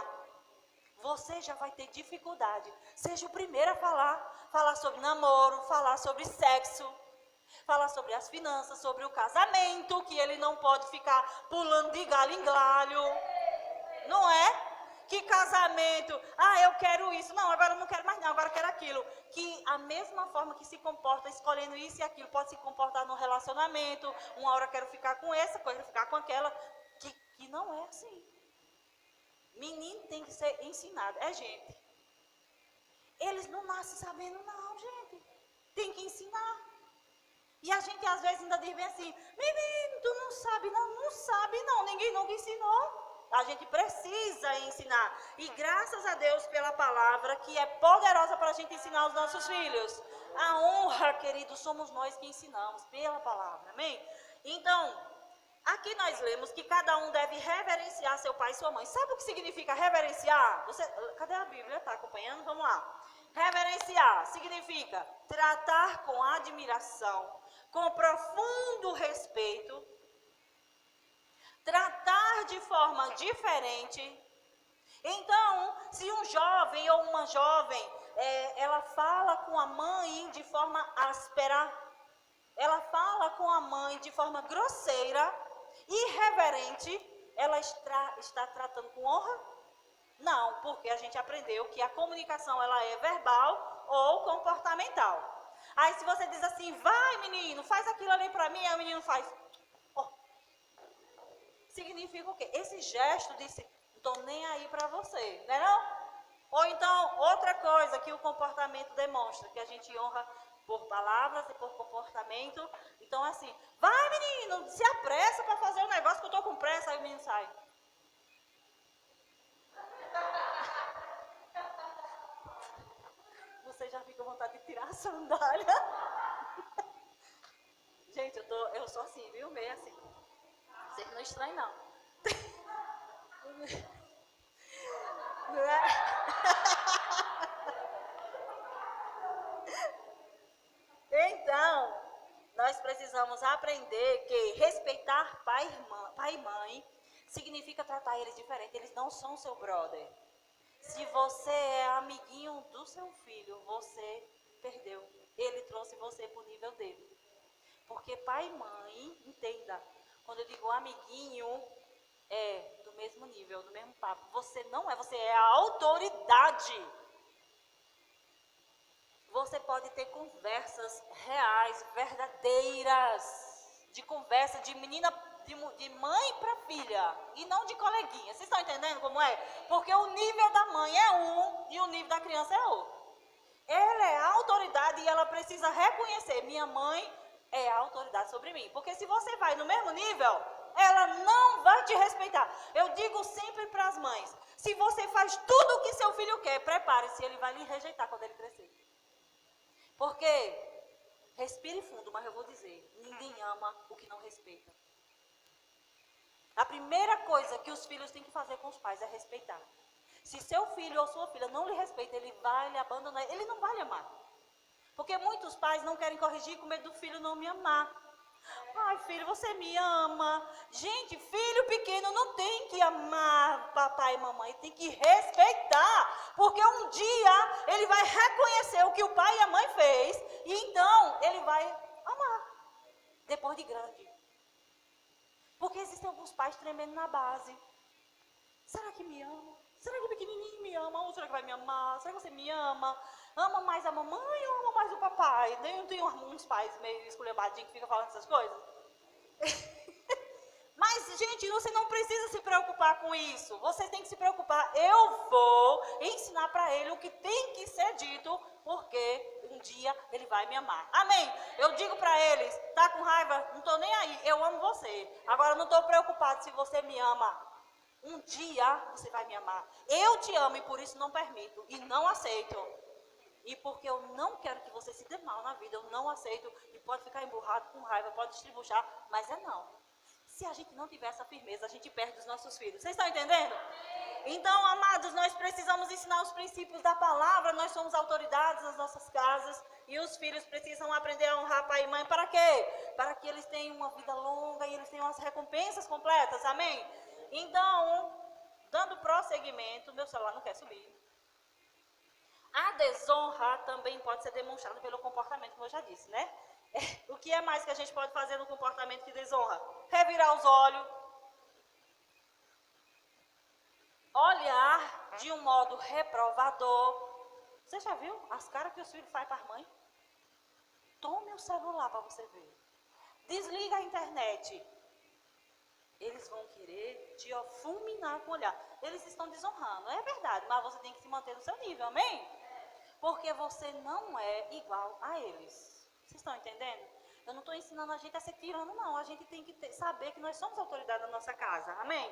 Você já vai ter dificuldade. Seja o primeiro a falar sobre namoro, falar sobre sexo, falar sobre as finanças, sobre o casamento, que ele não pode ficar pulando de galho em galho. Não é? Que casamento, eu quero isso, não, agora eu não quero mais não, agora eu quero aquilo. Que a mesma forma que se comporta escolhendo isso e aquilo, pode se comportar no relacionamento. Uma hora eu quero ficar com essa, outra eu quero ficar com aquela. Que não é assim. Menino tem que ser ensinado. Gente. Eles não nascem sabendo não, gente. Tem que ensinar. E a gente às vezes ainda diz bem assim, menino, tu não sabe não, não sabe não, ninguém nunca ensinou. A gente precisa ensinar. E graças a Deus pela palavra que é poderosa para a gente ensinar os nossos filhos. A honra, queridos, somos nós que ensinamos pela palavra. Amém? Então, aqui nós lemos que cada um deve reverenciar seu pai e sua mãe. Sabe o que significa reverenciar? Cadê a Bíblia? Está acompanhando? Vamos lá. Reverenciar significa tratar com admiração, com profundo respeito, tratar de forma diferente. Então, se um jovem ou uma jovem, ela fala com a mãe de forma áspera, ela fala com a mãe de forma grosseira, irreverente, ela está tratando com honra? Não, porque a gente aprendeu que a comunicação ela é verbal ou comportamental. Aí se você diz assim, vai menino, faz aquilo ali para mim, aí o menino faz, significa o quê? Esse gesto disse, não estou nem aí para você, não é não? Ou então, outra coisa que o comportamento demonstra, que a gente honra por palavras e por comportamento. Então, assim, vai menino, se apressa para fazer o negócio que eu estou com pressa, aí o menino sai. Você já fica com vontade de tirar a sandália. Gente, eu sou assim, viu? Meio assim. Vocês não estranham, não. Não é? Então, nós precisamos aprender que respeitar pai e mãe significa tratar eles diferente. Eles não são seu brother. Se você é amiguinho do seu filho, você perdeu. Ele trouxe você para o nível dele. Porque pai e mãe, entenda, quando eu digo amiguinho, é do mesmo nível, do mesmo papo. Você não é, você é a autoridade. Você pode ter conversas reais, verdadeiras, de conversa de menina, de mãe para filha, e não de coleguinha. Vocês estão entendendo como é? Porque o nível da mãe é um e o nível da criança é outro. Ela é a autoridade e ela precisa reconhecer, minha mãe é a autoridade sobre mim. Porque se você vai no mesmo nível, ela não vai te respeitar. Eu digo sempre para as mães, se você faz tudo o que seu filho quer, prepare-se, ele vai lhe rejeitar quando ele crescer. Porque, respire fundo, mas eu vou dizer, ninguém ama o que não respeita. A primeira coisa que os filhos têm que fazer com os pais é respeitar. Se seu filho ou sua filha não lhe respeita, ele vai lhe abandonar, ele não vai lhe amar. Porque muitos pais não querem corrigir com medo do filho não me amar. Ai, filho, você me ama. Gente, filho pequeno não tem que amar papai e mamãe, tem que respeitar. Porque um dia ele vai reconhecer o que o pai e a mãe fez, e então ele vai amar, depois de grande. Porque existem alguns pais tremendo na base. Será que me ama? Será que o pequenininho me ama? Ou será que vai me amar? Será que você me ama? Ama mais a mamãe ou ama mais o papai? Tem uns pais meio esculhambadinhos que ficam falando essas coisas. Mas, gente, você não precisa se preocupar com isso. Você tem que se preocupar. Eu vou ensinar para ele o que tem que ser dito, porque um dia ele vai me amar. Amém? Eu digo para eles, tá com raiva? Não estou nem aí. Eu amo você. Agora, não estou preocupado se você me ama. Um dia você vai me amar. Eu te amo e por isso não permito e não aceito. E porque eu não quero que você se dê mal na vida, eu não aceito. E pode ficar emburrado com raiva, pode estribuchar, mas é não. Se a gente não tiver essa firmeza, a gente perde os nossos filhos. Vocês estão entendendo? Então, amados, nós precisamos ensinar os princípios da palavra, nós somos autoridades nas nossas casas e os filhos precisam aprender a honrar pai e mãe. Para quê? Para que eles tenham uma vida longa e eles tenham as recompensas completas, amém? Então, dando prosseguimento, meu celular não quer subir. A desonra também pode ser demonstrada pelo comportamento, como eu já disse, né? O que é mais que a gente pode fazer no comportamento que desonra? Revirar os olhos, olhar de um modo reprovador. Você já viu as caras que os filhos fazem para a mãe? Tome o celular para você ver. Desliga a internet. Eles vão querer te fulminar com o olhar. Eles estão desonrando, é verdade, mas você tem que se manter no seu nível, amém? Porque você não é igual a eles. Vocês estão entendendo? Eu não estou ensinando a gente a ser tirano, não. A gente tem que saber que nós somos autoridade da nossa casa, amém?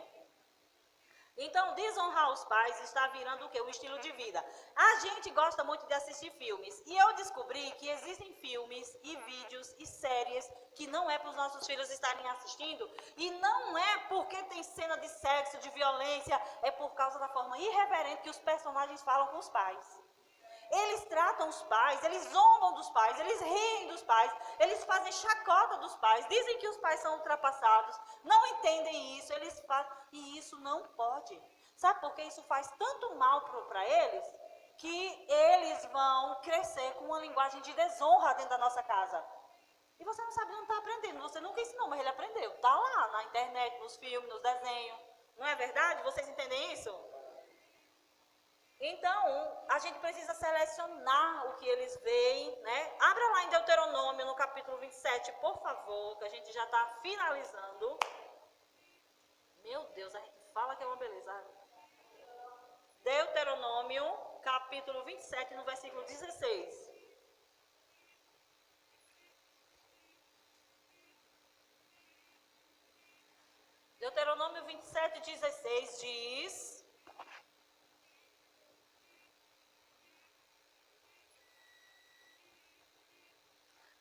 Então, desonrar os pais está virando o quê? O estilo de vida. A gente gosta muito de assistir filmes. E eu descobri que existem filmes e vídeos e séries que não é para os nossos filhos estarem assistindo. E não é porque tem cena de sexo, de violência. É por causa da forma irreverente que os personagens falam com os pais. Eles tratam os pais, eles zombam dos pais, eles riem dos pais, eles fazem chacota dos pais, dizem que os pais são ultrapassados, não entendem isso, eles fazem, e isso não pode. Sabe por que isso faz tanto mal para eles? Que eles vão crescer com uma linguagem de desonra dentro da nossa casa. E você não sabe onde está aprendendo, você nunca ensinou, mas ele aprendeu. Está lá na internet, nos filmes, nos desenhos. Não é verdade? Vocês entendem isso? Então, a gente precisa selecionar o que eles veem, né? Abra lá em Deuteronômio, no capítulo 27, por favor, que a gente já está finalizando. Meu Deus, a gente fala que é uma beleza. Deuteronômio, capítulo 27, no versículo 16. Deuteronômio 27, 16 diz...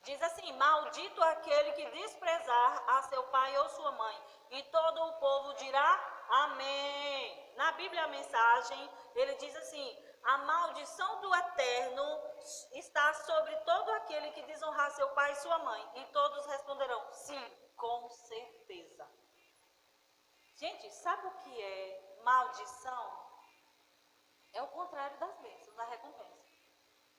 Diz assim, maldito aquele que desprezar a seu pai ou sua mãe. E todo o povo dirá, amém. Na Bíblia, a mensagem, ele diz assim, a maldição do Eterno está sobre todo aquele que desonrar seu pai e sua mãe. E todos responderão, sim, com certeza. Gente, sabe o que é maldição? É o contrário das bênçãos, da recompensa.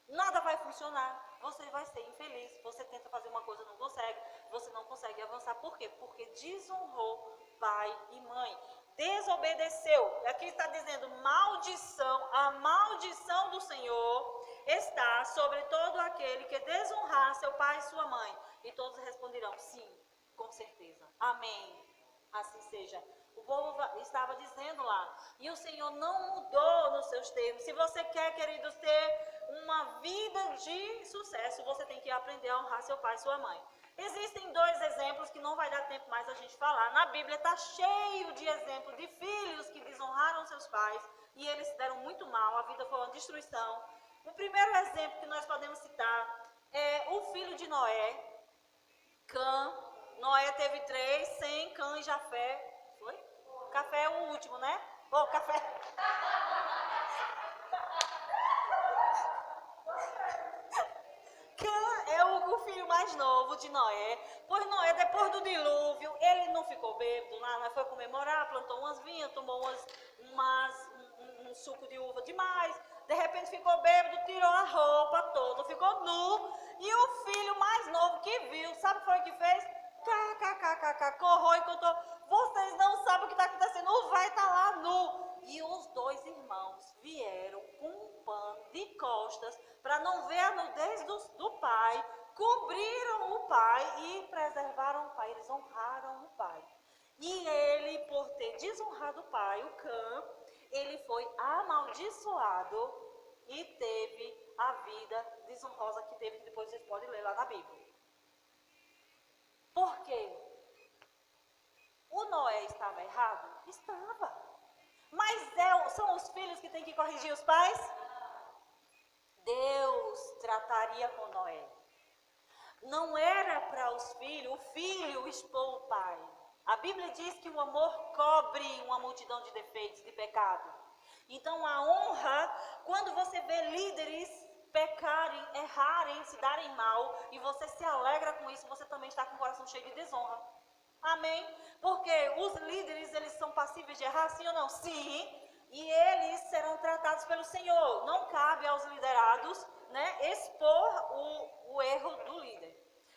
Nada vai funcionar, você vai ser infeliz, você tenta fazer uma coisa, não consegue, você não consegue avançar. Por quê? Porque desonrou pai e mãe, desobedeceu. Aqui está dizendo maldição, a maldição do Senhor está sobre todo aquele que desonrar seu pai e sua mãe. E todos responderão, sim, com certeza, amém, assim seja. O povo estava dizendo lá, e o Senhor não mudou nos seus termos. Se você quer, queridos, ter uma vida de sucesso, você tem que aprender a honrar seu pai e sua mãe. Existem dois exemplos que não vai dar tempo mais a gente falar. Na Bíblia está cheio de exemplos de filhos que desonraram seus pais e eles se deram muito mal, a vida foi uma destruição. O primeiro exemplo que nós podemos citar é o filho de Noé, Cã. Noé teve 3, Sem, Cã e Jafé. Foi? Café é o último, né? Ô, café. Cã é o filho mais novo de Noé. Pois Noé, depois do dilúvio, ele não ficou bêbado, não foi comemorar, plantou umas vinhas, tomou um suco de uva demais. De repente ficou bêbado, tirou a roupa toda, ficou nu. E o filho mais novo que viu, sabe o que foi que fez? Correu e contou, vocês não sabem o que está acontecendo, o vai estar lá nu. E os dois irmãos vieram com um pano de costas para não ver a nudez do pai, cobriram o pai e preservaram o pai, eles honraram o pai. E ele, por ter desonrado o pai, o Cã, ele foi amaldiçoado e teve a vida desonrosa que teve, que depois vocês podem ler lá na Bíblia. Por quê? O Noé estava errado? Estava. Mas são os filhos que têm que corrigir os pais? Deus trataria com Noé. Não era para os filhos, o filho expor o pai. A Bíblia diz que o amor cobre uma multidão de defeitos, de pecado. Então a honra, quando você vê líderes pecarem, errarem, se darem mal, e você se alegra com isso, você também está com o coração cheio de desonra. Amém? Porque os líderes, eles são passíveis de errar, sim ou não? Sim. E eles serão tratados pelo Senhor. Não cabe aos liderados, né, expor o erro do líder.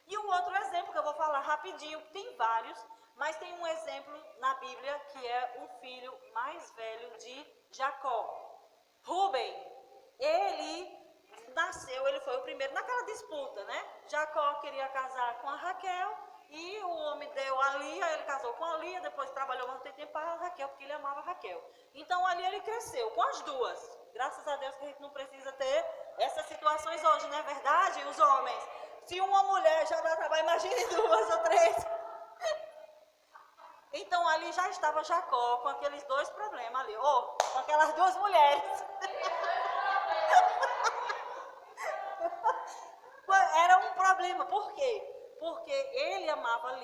E um outro exemplo que eu vou falar rapidinho, tem vários, mas tem um exemplo na Bíblia que é o filho mais velho de Jacó. Rúben, ele nasceu, ele foi o primeiro naquela disputa, né? Jacó queria casar com a Raquel e o homem deu a Lia, ele casou com a Lia, depois trabalhou muito tempo para a Raquel, porque ele amava a Raquel. Então ali ele cresceu com as duas. Graças a Deus que a gente não precisa ter essas situações hoje, não é verdade? Os homens. Se uma mulher já dá trabalho, imagine duas ou três. Então ali já estava Jacó com aqueles dois problemas ali, com aquelas duas mulheres. Era um problema, por quê? Porque ele amava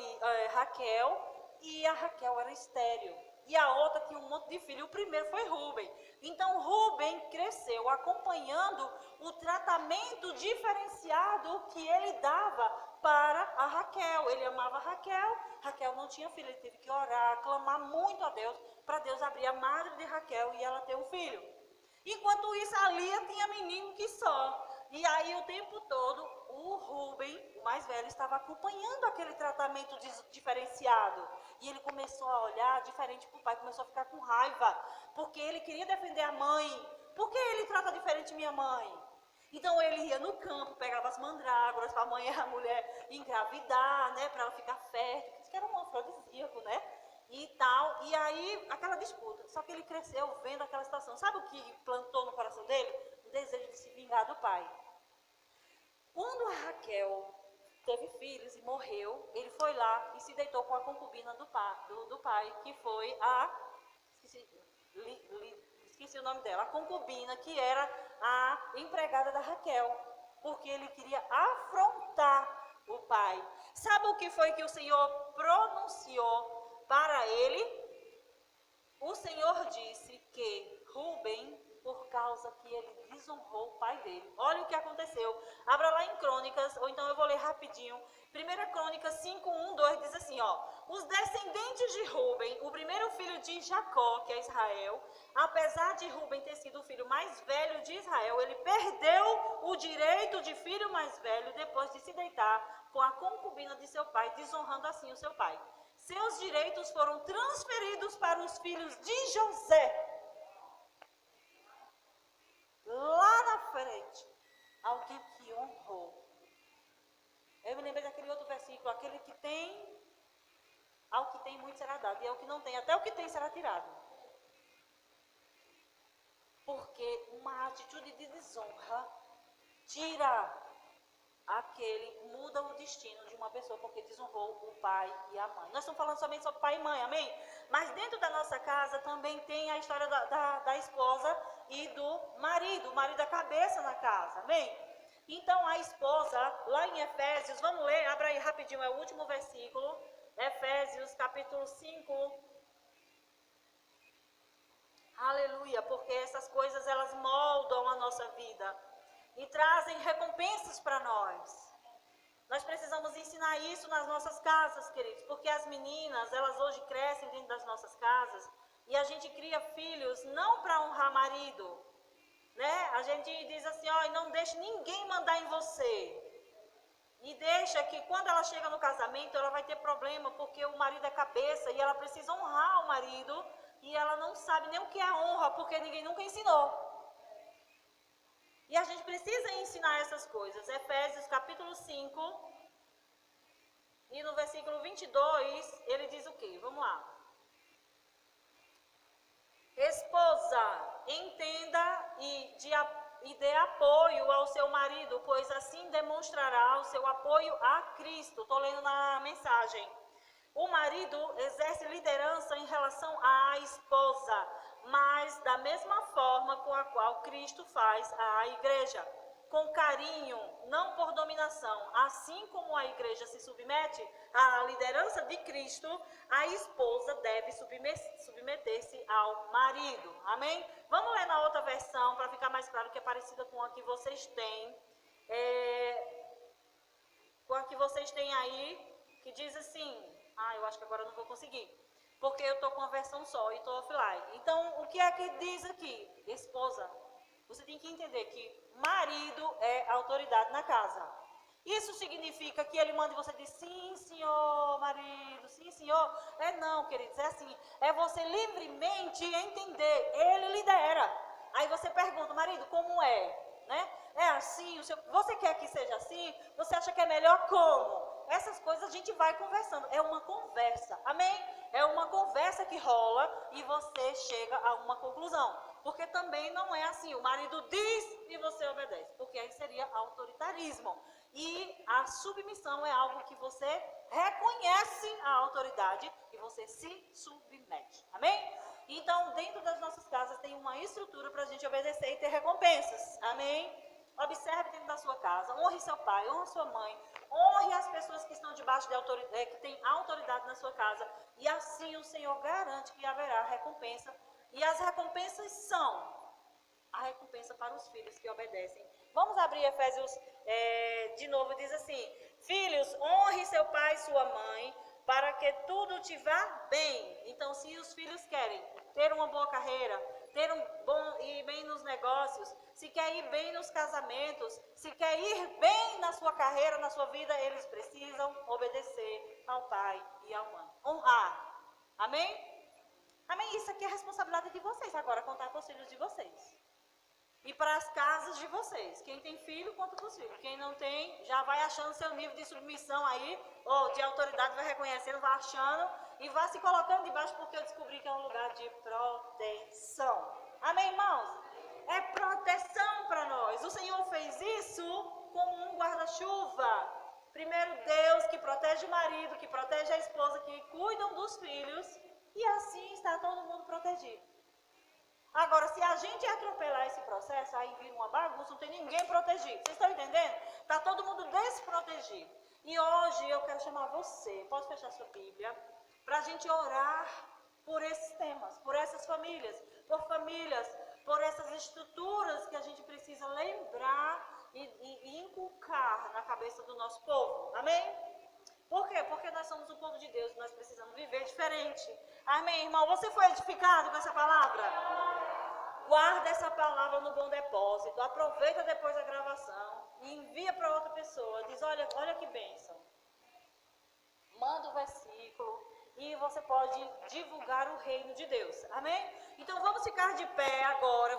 Raquel e a Raquel era estéril. E a outra tinha um monte de filho. O primeiro foi Rúben. Então Rúben cresceu acompanhando o tratamento diferenciado que ele dava para a Raquel. Ele amava a Raquel. Raquel não tinha filho. Ele teve que orar, clamar muito a Deus para Deus abrir a madre de Raquel e ela ter um filho. Enquanto isso, a Lia tinha menino que só. E aí, o tempo todo, o Rúben, o mais velho, estava acompanhando aquele tratamento diferenciado. E ele começou a olhar diferente para o pai, começou a ficar com raiva, porque ele queria defender a mãe. Por que ele trata diferente minha mãe? Então, ele ia no campo, pegava as mandrágoras para a mãe e a mulher engravidar, né, para ela ficar fértil. Isso que era um afrodisíaco, né? E tal, e aí aquela disputa. Só que ele cresceu vendo aquela situação. Sabe o que plantou no coração dele? O desejo de se vingar do pai. Quando a Raquel teve filhos e morreu, ele foi lá e se deitou com a concubina do pai, que foi esqueci o nome dela, a concubina, que era a empregada da Raquel, porque ele queria afrontar o pai. Sabe o que foi que o Senhor pronunciou para ele? O Senhor disse que Rúben, por causa que ele desonrou o pai dele. Olha o que aconteceu. Abra lá em Crônicas, ou então eu vou ler rapidinho. 1 Crônicas 5, 1, 2 diz assim, os descendentes de Rúben, o primeiro filho de Jacó, que é Israel, apesar de Rúben ter sido o filho mais velho de Israel, ele perdeu o direito de filho mais velho depois de se deitar com a concubina de seu pai, desonrando assim o seu pai. Seus direitos foram transferidos para os filhos de José. Lá na frente, alguém que honrou. Eu me lembrei daquele outro versículo, aquele que tem, ao que tem muito será dado, e ao que não tem, até o que tem será tirado. Porque uma atitude de desonra muda o destino de uma pessoa, porque desonrou o pai e a mãe. Nós estamos falando somente sobre pai e mãe, amém? Mas dentro da nossa casa também tem a história da esposa e do marido. O marido é a cabeça na casa, amém? Então a esposa, lá em Efésios, vamos ler, abra aí rapidinho, é o último versículo, Efésios capítulo 5. Aleluia, porque essas coisas elas moldam a nossa vida e trazem recompensas para nós. Nós precisamos ensinar isso nas nossas casas, queridos, porque as meninas, elas hoje crescem dentro das nossas casas e a gente cria filhos não para honrar marido, né? A gente diz assim, não deixe ninguém mandar em você. E deixa que quando ela chega no casamento, ela vai ter problema, porque o marido é cabeça e ela precisa honrar o marido e ela não sabe nem o que é honra, porque ninguém nunca ensinou. E a gente precisa ensinar essas coisas. Efésios capítulo 5, e no versículo 22, ele diz o quê? Vamos lá. Esposa, entenda e dê apoio ao seu marido, pois assim demonstrará o seu apoio a Cristo. Estou lendo na mensagem. O marido exerce liderança em relação à esposa, mas da mesma forma com a qual Cristo faz à igreja. com carinho, não por dominação. Assim como a igreja se submete à liderança de Cristo, a esposa deve submeter-se ao marido. Amém? Vamos ler na outra versão, para ficar mais claro, que é parecida com a que vocês têm. Com a que vocês têm aí, que diz assim... eu acho que agora eu não vou conseguir, porque eu estou com a versão só e estou offline. Então, o que é que diz aqui? Esposa, você tem que entender que marido é autoridade na casa. Isso significa que ele manda e você diz, sim, senhor, marido, sim, senhor. Não, queridos, é assim, é você livremente entender, ele lidera. Aí você pergunta, marido, como é? Né? É assim, você quer que seja assim? Você acha que é melhor como? Essas coisas a gente vai conversando, é uma conversa, amém? É uma conversa que rola e você chega a uma conclusão. Porque também não é assim, o marido diz e você obedece, porque aí seria autoritarismo. E a submissão é algo que você reconhece a autoridade e você se submete, amém? Então, dentro das nossas casas tem uma estrutura para a gente obedecer e ter recompensas, amém? Observe dentro da sua casa, honre seu pai, honre sua mãe, honre as pessoas que estão debaixo de autoridade, que têm autoridade na sua casa, e assim o Senhor garante que haverá recompensa. E as recompensas são a recompensa para os filhos que obedecem. Vamos abrir Efésios de novo, diz assim: filhos, honre seu pai e sua mãe, para que tudo te vá bem. Então, se os filhos querem ter uma boa carreira, ir bem nos negócios, se quer ir bem nos casamentos, se quer ir bem na sua carreira, na sua vida, eles precisam obedecer ao pai e à mãe. Honrar. Amém? Amém? Isso aqui é responsabilidade de vocês. Agora, contar para os filhos de vocês. E para as casas de vocês. Quem tem filho, conta para os filhos. Quem não tem, já vai achando seu nível de submissão aí, ou de autoridade, vai reconhecendo, vai achando, e vai se colocando debaixo, porque eu descobri que é um lugar de proteção. Amém, irmãos? É proteção para nós. O Senhor fez isso como um guarda-chuva. Primeiro Deus, que protege o marido, que protege a esposa, que cuidam dos filhos, e assim está todo mundo protegido. Agora, se a gente atropelar esse processo, aí vira uma bagunça, não tem ninguém protegido. Vocês estão entendendo? Está todo mundo desprotegido. E hoje eu quero chamar você, pode fechar sua Bíblia, para a gente orar por esses temas, por essas famílias, por essas estruturas que a gente precisa lembrar e inculcar na cabeça do nosso povo. Amém? Por quê? Porque nós somos o povo de Deus, nós precisamos viver diferente. Amém, irmão? Você foi edificado com essa palavra? Guarda essa palavra no bom depósito, aproveita depois da gravação e envia para outra pessoa. Diz, olha que bênção. Manda o versículo e você pode divulgar o reino de Deus. Amém? Então vamos ficar de pé agora.